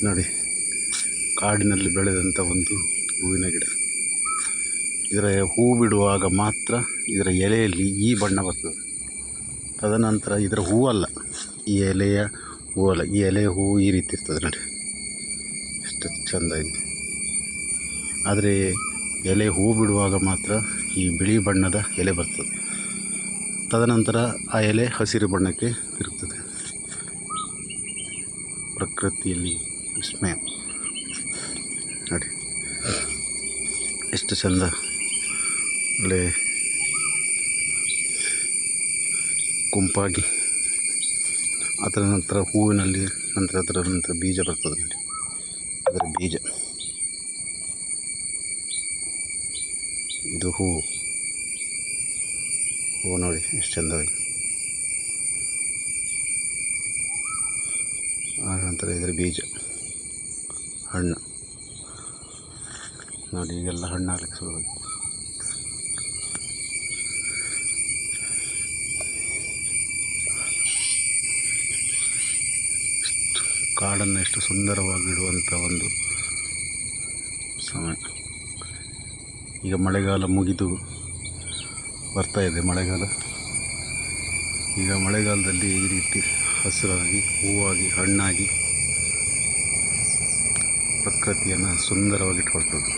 ನೋಡಿ, ಕಾಡಿನಲ್ಲಿ ಬೆಳೆದಂಥ ಒಂದು ಹೂವಿನ ಗಿಡ. ಇದರ ಹೂ ಬಿಡುವಾಗ ಮಾತ್ರ ಇದರ ಎಲೆಯಲ್ಲಿ ಈ ಬಣ್ಣ ಬರ್ತದೆ. ತದನಂತರ ಇದರ ಹೂವಲ್ಲ, ಈ ಎಲೆಯ ಹೂವಲ್ಲ, ಈ ಎಲೆಯ ಹೂವು ಈ ರೀತಿ ಇರ್ತದೆ ನೋಡಿ, ಎಷ್ಟು ಚೆಂದ ಇದೆ. ಆದರೆ ಎಲೆ ಹೂ ಬಿಡುವಾಗ ಮಾತ್ರ ಈ ಬಿಳಿ ಬಣ್ಣದ ಎಲೆ ಬರ್ತದೆ. ತದನಂತರ ಆ ಎಲೆ ಹಸಿರು ಬಣ್ಣಕ್ಕೆ ತಿರುಗ್ತದೆ. ಪ್ರಕೃತಿಯಲ್ಲಿ ವಿಸ್ಮಯ ನೋಡಿ, ಎಷ್ಟು ಚೆಂದ. ಒಳ್ಳೆ ಗುಂಪಾಗಿ ಅದರ ನಂತರ ಹೂವಿನಲ್ಲಿ ಅದರ ನಂತರ ಬೀಜ ಬರ್ತದೆ ನೋಡಿ, ಅದರ ಬೀಜ. ಇದು ಹೂವು ನೋಡಿ ಎಷ್ಟು ಚೆಂದವಾಗಿ. ಆನಂತರ ಇದರ ಬೀಜ, ಹಣ್ಣು ನೋಡಿ, ಈಗೆಲ್ಲ ಹಣ್ಣಾಗಲಿಕ್ಕೆ ಶುರು. ಕಾಡನ್ನು ಎಷ್ಟು ಸುಂದರವಾಗಿಡುವಂಥ ಒಂದು ಸಮಯ. ಈಗ ಮಳೆಗಾಲ ಮುಗಿದು ಬರ್ತಾ ಇದೆ. ಈಗ ಮಳೆಗಾಲದಲ್ಲಿ ಈ ರೀತಿ ಹಸಿರಾಗಿ, ಹೂವಾಗಿ, ಹಣ್ಣಾಗಿ ಪ್ರಕೃತಿಯನ್ನು ಸುಂದರವಾಗಿಟ್ಕೊಳ್ತದೆ.